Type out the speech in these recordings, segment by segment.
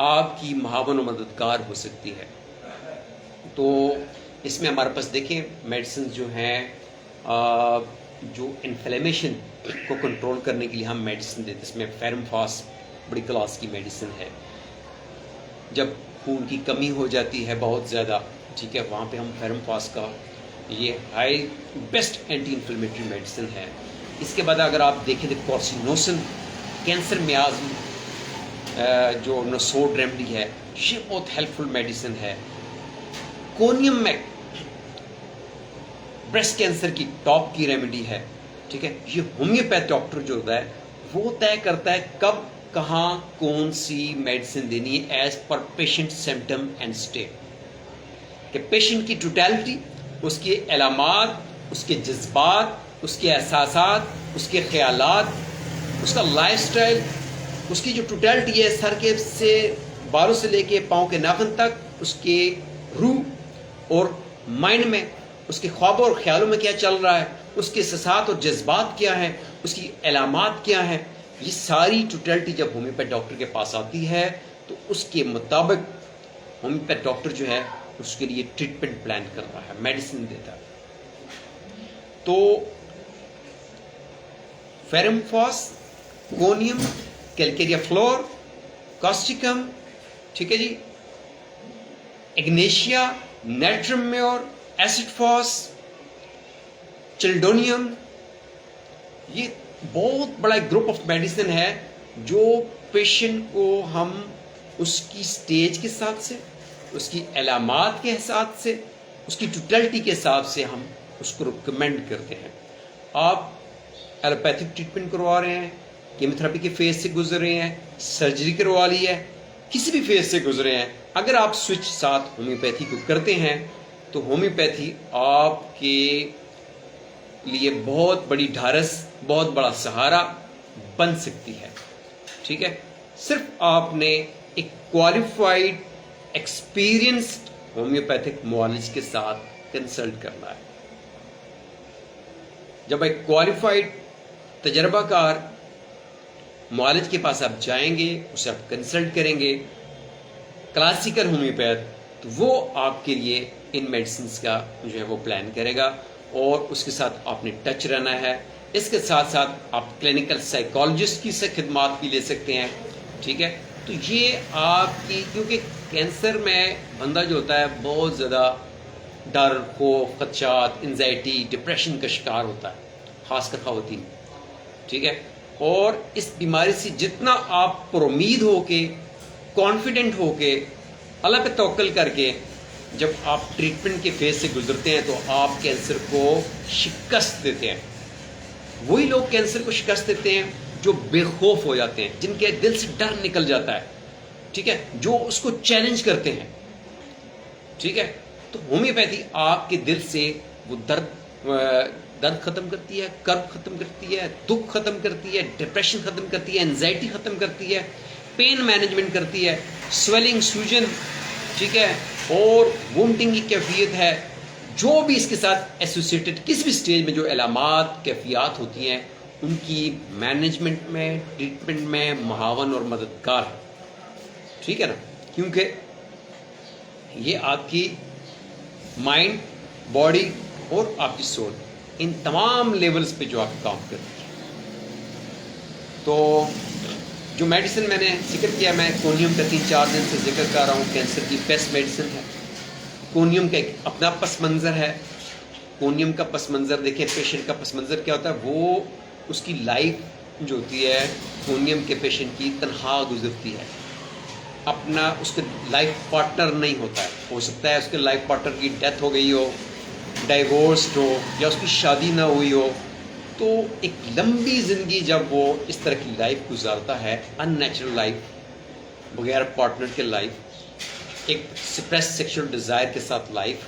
آپ کی معاون و مددگار ہو سکتی ہے. تو اس میں ہمارے پاس دیکھیں میڈیسن جو ہیں جو انفلیمیشن کو کنٹرول کرنے کے لیے ہم میڈیسن دیتے ہیں. اس میں فیرم فاس بڑی کلاس کی میڈیسن ہے. جب خون کی کمی ہو جاتی ہے بہت زیادہ، ٹھیک ہے، وہاں پہ ہم فیرم فاس کا یہ high best anti inflammatory medicine ہے. اس کے بعد اگر آپ دیکھیں تو کورسینوسن کینسر میازم جو نسوڈ ریمڈی ہے، یہ بہت ہیلپ فل میڈیسن ہے. کونیم میک بریسٹ کینسر کی ٹاپ کی ریمیڈی ہے، ٹھیک ہے. یہ ہومیوپیتھ ڈاکٹر جو ہوتا ہے وہ طے کرتا ہے کب کہاں کون سی میڈیسن دینی ہے as per patient symptom and stay, کہ پیشنٹ کی ٹوٹیلٹی، اس کے علامات، اس کے جذبات، اس کے احساسات، اس کے خیالات، اس کا لائف سٹائل، اس کی جو ٹوٹیلٹی ہے سر کے سے بالوں سے لے کے پاؤں کے ناخن تک، اس کے روح اور مائنڈ میں، اس کے خوابوں اور خیالوں میں کیا چل رہا ہے، اس کے احساسات اور جذبات کیا ہیں، اس کی علامات کیا ہیں، یہ ساری ٹوٹیلٹی جب ہومیوپیتھ ڈاکٹر کے پاس آتی ہے تو اس کے مطابق ہومیوپیتھ ڈاکٹر جو ہے اس کے لیے ٹریٹمنٹ پلان کر رہا ہے، میڈیسن دیتا ہے. تو فیرم فاس، کونیم، کیلکیریا فلور، کاسٹیکم، ٹھیک ہے جی، اگنیشیا، نیٹرم میور، ایسڈ فاس، چلڈونیم، یہ بہت بڑا ایک گروپ آف میڈیسن ہے جو پیشنٹ کو ہم اس کی سٹیج کے حساب سے، اس کی علامات کے حساب سے، اس کی ٹوٹلٹی کے حساب سے ہم اس کو ریکمینڈ کرتے ہیں. آپ ایلوپیتھک ٹریٹمنٹ کروا رہے ہیں، کیموتھراپی کے فیز سے گزر رہے ہیں، سرجری کروا لی ہے، کسی بھی فیز سے گزرے ہیں، اگر آپ سوئچ ساتھ ہومیوپیتھی کو کرتے ہیں تو ہومیوپیتھی آپ کے لیے بہت بڑی ڈھارس، بہت بڑا سہارا بن سکتی ہے. ٹھیک ہے، صرف آپ نے ایک کوالیفائڈ ایکسپیرینسڈ ہومیوپیتھک معالج کے ساتھ کنسلٹ کرنا ہے. جب ایک کوالیفائڈ تجربہ کار معالج کے پاس آپ جائیں گے، اسے آپ کنسلٹ کریں گے، کلاسیکل ہومیوپیتھ، تو وہ آپ کے لیے ان میڈیسنس کا جو ہے وہ پلان کرے گا اور اس کے ساتھ آپ نے ٹچ رہنا ہے. اس کے ساتھ ساتھ آپ کلینکل سائیکالوجسٹ کی سے خدمات بھی لے سکتے ہیں. ٹھیک ہے، تو یہ آپ کی، کیونکہ کینسر میں بندہ جو ہوتا ہے بہت زیادہ ڈر، خوف، خدشات، انزائٹی، ڈپریشن کا شکار ہوتا ہے، خاص کر خواتین. ٹھیک ہے، اور اس بیماری سے جتنا آپ پر امید ہو کے، کانفیڈنٹ ہو کے، اللہ پہ توکل کر کے جب آپ ٹریٹمنٹ کے فیز سے گزرتے ہیں تو آپ کینسر کو شکست دیتے ہیں. وہی لوگ کینسر کو شکست دیتے ہیں جو بے خوف ہو جاتے ہیں، جن کے دل سے ڈر نکل جاتا ہے. ٹھیک ہے، جو اس کو چیلنج کرتے ہیں. ٹھیک ہے، تو ہومیوپیتھی آپ کے دل سے وہ درد ختم کرتی ہے، کرب ختم کرتی ہے، دکھ ختم کرتی ہے، ڈپریشن ختم کرتی ہے، انزائٹی ختم کرتی ہے، پین مینجمنٹ کرتی ہے، سویلنگ، سوجن، ٹھیک ہے، اور وونٹنگ کی کیفیت ہے، جو بھی اس کے ساتھ ایسوسیٹڈ کسی بھی سٹیج میں جو علامات، کیفیات ہوتی ہیں، ان کی مینجمنٹ میں، ٹریٹمنٹ میں معاون اور مددگار ہے. ٹھیک ہے نا، کیونکہ یہ آپ کی مائنڈ، باڈی اور آپ کی سول، ان تمام لیولز پہ جو آپ کام کرتی ہے. تو جو میڈیسن میں نے ذکر کیا، میں کونیم کا 3-4 دن سے ذکر کر رہا ہوں، کینسر کی بیسٹ میڈیسن ہے. کونیم کا ایک اپنا پس منظر ہے. کونیم کا پس منظر دیکھیں، پیشنٹ کا پس منظر کیا ہوتا ہے، وہ اس کی لائف جو ہوتی ہے کونیم کے پیشنٹ کی تنہا گزرتی ہے. اپنا اس کے لائف پارٹنر نہیں ہوتا ہے. ہو سکتا ہے اس کے لائف پارٹنر کی ڈیتھ ہو گئی ہو، ڈائیورسڈ ہو، یا اس کی شادی نہ ہوئی ہو. تو ایک لمبی زندگی جب وہ اس طرح کی لائف گزارتا ہے، ان نیچرل لائف، بغیر پارٹنر کے لائف، ایک سپریس سیکشل ڈیزائر کے ساتھ لائف،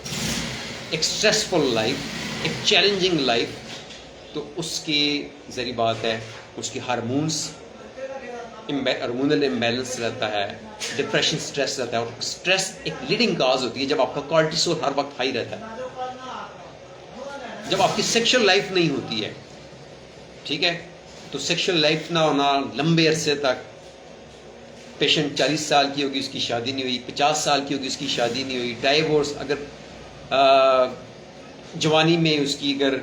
ایک سٹریسفل لائف، ایک چیلنجنگ لائف، تو اس کی ذریعہ بات ہے اس کی ہارمونس، ہارمونل امبیلنس رہتا ہے، ڈپریشن، سٹریس رہتا ہے. اور سٹریس ایک لیڈنگ کاز ہوتی ہے جب آپ کا کارٹیسول ہر وقت ہائی رہتا ہے، جب آپ کی سیکشل لائف نہیں ہوتی ہے. ٹھیک ہے، تو سیکشل لائف نہ ہونا، لمبے عرصے تک پیشنٹ 40 سال کی ہوگی، اس کی شادی نہیں ہوئی، 50 سال کی ہوگی، اس کی شادی نہیں ہوئی، ڈائیورس، اگر جوانی میں اس کی اگر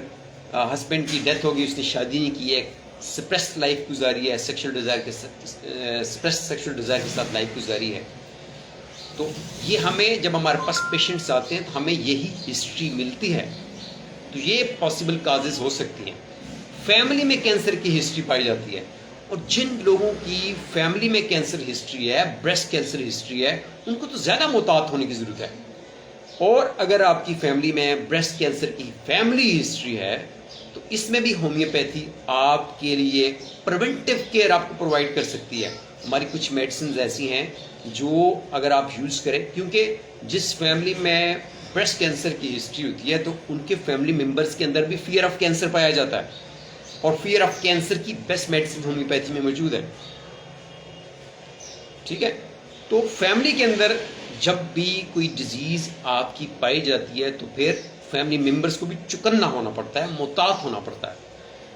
ہسبینڈ کی ڈیتھ ہوگی، اس نے شادی نہیں کی ہے، سپریس لائف گزاری ہے، سپریس سیکشل ڈیزائر کے ساتھ لائف گزاری ہے، تو یہ ہمیں جب ہمارے پاس پیشنٹس آتے ہیں تو ہمیں یہی ہسٹری ملتی ہے، تو یہ پاسبل کازز ہو سکتی ہیں۔ فیملی میں کینسر کی ہسٹری پائی جاتی ہے، اور جن لوگوں کی فیملی میں کینسر ہسٹری ہے، بریسٹ کینسر ہسٹری ہے، ان کو تو زیادہ محتاط ہونے کی ضرورت ہے۔ اور اگر آپ کی فیملی میں بریسٹ کینسر کی فیملی ہسٹری ہے تو اس میں بھی ہومیوپیتھی آپ کے لیے پریونٹیو کیئر آپ کو پرووائڈ کر سکتی ہے۔ ہماری کچھ میڈیسنز ایسی ہیں جو اگر آپ یوز کریں، کیونکہ جس فیملی میں بریسٹ کینسر کی ہسٹری ہوتی ہے تو ان کے فیملی ممبرس کے اندر بھی فیئر آف کینسر پایا جاتا ہے، اور فیئر آف کینسر کی بیسٹ میڈیسن ہومیوپیتھی میں موجود ہے، ٹھیک ہے۔ تو فیملی کے اندر جب بھی کوئی ڈیزیز آپ کی پائی جاتی ہے تو پھر فیملی ممبرس کو بھی چکنا ہونا پڑتا ہے، محتاط ہونا پڑتا ہے۔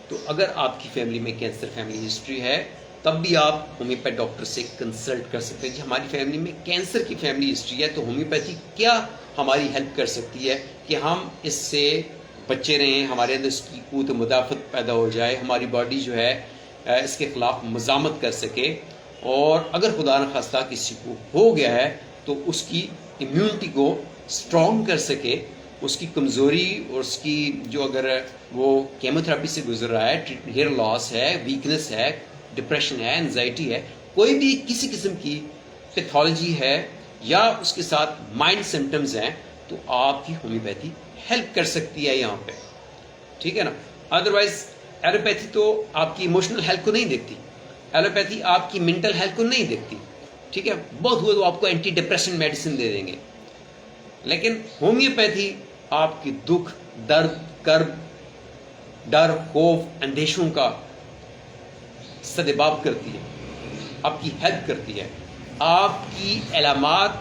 تو اگر آپ کی فیملی میں کینسر فیملی ہسٹری ہے تب بھی آپ ہومیوپیتھ ڈاکٹر سے کنسلٹ کر سکتے ہیں، جی ہماری فیملی میں کینسر کی فیملی ہسٹری ہے تو ہومیوپیتھی کیا ہماری ہیلپ کر سکتی ہے کہ ہم اس سے بچے رہیں، ہمارے اندر اس کی قوت مدافعت پیدا ہو جائے، ہماری باڈی جو ہے اس کے خلاف مزاحمت کر سکے، اور اگر خدا نخواستہ کسی کو ہو گیا ہے تو اس کی امیونٹی کو اسٹرانگ کر سکے، اس کی کمزوری اور اس کی جو اگر وہ کیمو تھراپی سے گزر رہا ہے، ہیئر لاس ہے، ویکنس ہے، ڈپریشن ہے، انزائٹی ہے، کوئی بھی کسی قسم کی پیتھولوجی ہے یا اس کے ساتھ مائنڈ سمٹمز ہیں، تو آپ کی ہومیوپیتھی ہیلپ کر سکتی ہے یہاں پہ، ٹھیک ہے نا۔ ادروائز ایلوپیتھی تو آپ کی ایموشنل ہیلتھ کو نہیں دیکھتی، ایلوپیتھی آپ کی مینٹل ہیلتھ کو نہیں دیکھتی، ٹھیک ہے۔ بہت ہوا تو آپ کو اینٹی ڈپریشن میڈیسن دے دیں گے، لیکن ہومیوپیتھی آپ کی دکھ، درد، کرب، ڈر، خوف، اندیشوں کا سدباب کرتی ہے، آپ کی ہیلپ کرتی ہے، آپ کی علامات،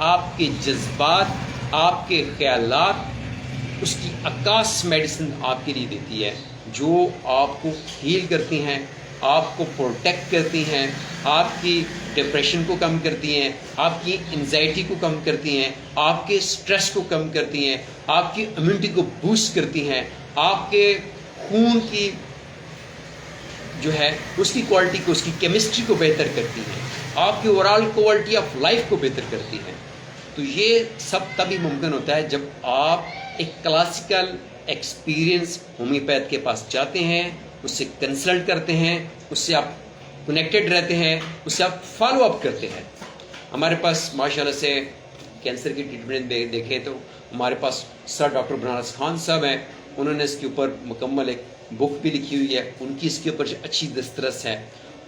آپ کے جذبات، آپ کے خیالات، اس کی عکاس میڈیسن آپ کے لیے دیتی ہے، جو آپ کو ہیل کرتی ہیں، آپ کو پروٹیکٹ کرتی ہیں، آپ کی ڈپریشن کو کم کرتی ہیں، آپ کی انزائٹی کو کم کرتی ہیں، آپ کے سٹریس کو کم کرتی ہیں، آپ کی امیونٹی کو بوسٹ کرتی ہیں، آپ کے خون کی جو ہے اس کی کوالٹی کو، اس کی کیمسٹری کو بہتر کرتی ہیں، آپ کی اوورال کوالٹی آف لائف کو بہتر کرتی ہیں۔ تو یہ سب تبھی ممکن ہوتا ہے جب آپ ایک کلاسیکل ایکسپیرئنس ہومیوپیتھ کے پاس جاتے ہیں، اس سے کنسلٹ کرتے ہیں، اس سے آپ کنیکٹڈ رہتے ہیں، اس سے آپ فالو اپ کرتے ہیں۔ ہمارے پاس ماشاءاللہ سے کینسر کی ٹریٹمنٹ دیکھیں تو ہمارے پاس سر ڈاکٹر بنارس خان صاحب ہیں، انہوں نے اس کے اوپر مکمل ایک بک بھی لکھی ہوئی ہے، ان کی اس کے اوپر اچھی دسترس ہے،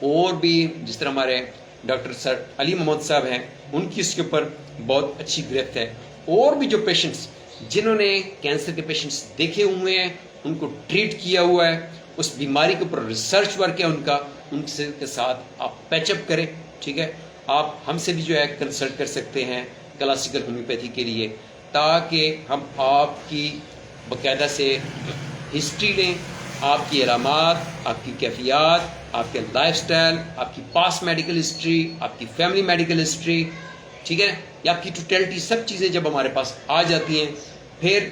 اور بھی جس طرح ہمارے ڈاکٹر سر علی محمد صاحب ہیں، ان کی اس کے اوپر بہت اچھی گرفت ہے، اور بھی جو پیشنٹس جنہوں نے کینسر کے پیشنٹس دیکھے ہوئے ہیں، ان کو ٹریٹ کیا ہوا ہے، اس بیماری کے اوپر ریسرچ ورک ہے ان کا، ان کے ساتھ آپ پیچ اپ کریں، ٹھیک ہے۔ آپ ہم سے بھی جو ہے کنسلٹ کر سکتے ہیں کلاسیکل ہومیوپیتھی کے لیے، تاکہ ہم آپ کی باقاعدہ سے ہسٹری لیں، آپ کی علامات، آپ کی کیفیات، آپ کے لائف سٹائل، آپ کی پاس میڈیکل ہسٹری، آپ کی فیملی میڈیکل ہسٹری، ٹھیک ہے، یا آپ کی ٹوٹیلٹی، سب چیزیں جب ہمارے پاس آ جاتی ہیں، پھر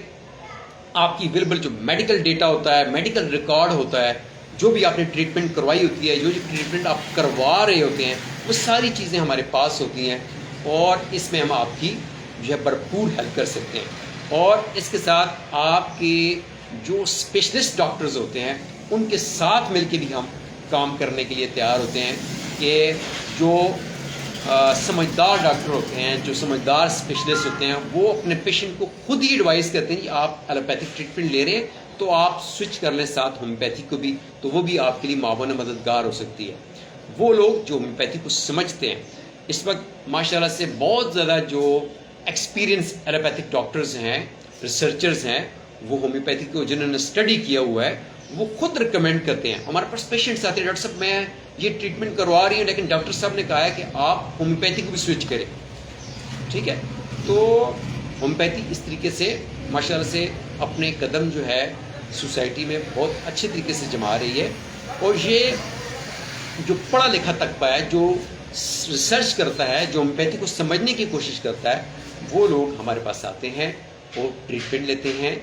آپ کی اویلیبل جو میڈیکل ڈیٹا ہوتا ہے، میڈیکل ریکارڈ ہوتا ہے، جو بھی آپ نے ٹریٹمنٹ کروائی ہوتی ہے، جو ٹریٹمنٹ آپ کروا رہے ہوتے ہیں، وہ ساری چیزیں ہمارے پاس ہوتی ہیں، اور اس میں ہم آپ کی جو ہے بھرپور ہیلپ کر سکتے ہیں۔ اور اس کے ساتھ آپ کے جو اسپیشلسٹ ڈاکٹرز ہوتے ہیں ان کے ساتھ مل کے بھی ہم کام کرنے کے لیے تیار ہوتے ہیں، کہ جو سمجھدار ڈاکٹر ہوتے ہیں، جو سمجھدار اسپیشلسٹ ہوتے ہیں، وہ اپنے پیشنٹ کو خود ہی ایڈوائز کرتے ہیں کہ آپ ایلوپیتھک ٹریٹمنٹ لے رہے ہیں تو آپ سوئچ کر لیں ساتھ ہومیوپیتھی کو بھی، تو وہ بھی آپ کے لیے معاون مددگار ہو سکتی ہے۔ وہ لوگ جو ہومیوپیتھی کو سمجھتے ہیں، اس وقت ماشاءاللہ سے بہت زیادہ جو ایکسپیرئنس ایلوپیتھک ڈاکٹرز ہیں، ریسرچرز ہیں، وہ ہومیوپیتھی کو جنہوں نے اسٹڈی کیا ہوا ہے، وہ خود ریکمینڈ کرتے ہیں۔ ہمارے پاس پیشنٹس آتے ہیں، ڈاکٹر صاحب میں یہ ٹریٹمنٹ کروا رہی ہوں لیکن ڈاکٹر صاحب نے کہا ہے کہ آپ ہومیوپیتھی کو بھی سوئچ کریں، ٹھیک ہے۔ تو ہومیوپیتھی اس طریقے سے ماشاءاللہ سے اپنے قدم جو ہے سوسائٹی میں بہت اچھے طریقے سے جما رہی ہے، اور یہ جو پڑھا لکھا طبقہ ہے، جو ریسرچ کرتا ہے, جو ہومیوپیتھی کو سمجھنے کی کوشش کرتا ہے, وہ لوگ ہمارے پاس آتے ہیں, وہ ٹریٹمنٹ لیتے ہیں,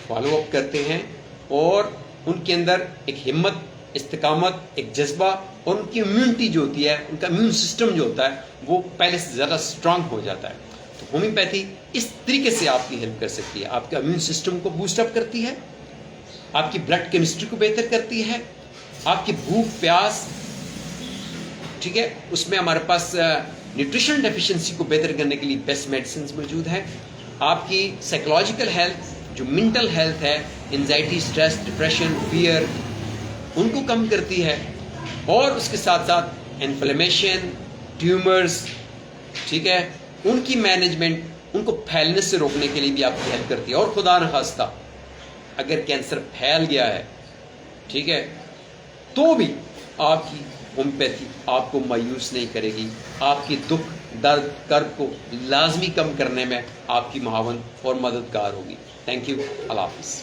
فالو اپ کرتے ہیں, اور ان کے اندر ایک ہمت, استقامت, ایک جذبہ, اور ان کی امیونٹی جو ہوتی ہے, ان کا امیون سسٹم جو ہوتا ہے, وہ پہلے سے زیادہ اسٹرانگ ہو جاتا ہے. تو ہومیوپیتھی اس طریقے سے آپ کی ہیلپ کر سکتی ہے. آپ کے امیون سسٹم کو بوسٹ اپ کرتی ہے, آپ کی بلڈ کیمسٹری کو بہتر کرتی ہے, آپ کی بھوک پیاس, ٹھیک ہے, اس میں ہمارے پاس نیوٹریشن ڈیفیشنسی کو بہتر کرنے کے لیے بیسٹ میڈیسنز موجود ہیں. آپ کی سائیکولوجیکل ہیلتھ, جو منٹل ہیلتھ ہے, انزائٹی, اسٹریس, ڈپریشن, فیئر, ان کو کم کرتی ہے. اور اس کے ساتھ ساتھ انفلیمیشن, ٹیومرز, ٹھیک ہے, ان کی مینجمنٹ, ان کو پھیلنے سے روکنے کے لیے بھی آپ کی ہیلپ کرتی ہے. اور خدا نخواستہ اگر کینسر پھیل گیا ہے, ٹھیک ہے, تو بھی آپ کی ہومیوپیتھی آپ کو مایوس نہیں کرے گی. آپ کی دکھ, درد, کرب کو لازمی کم کرنے میں آپ کی معاون اور مددگار ہوگی. Thank you. اللہ حافظ.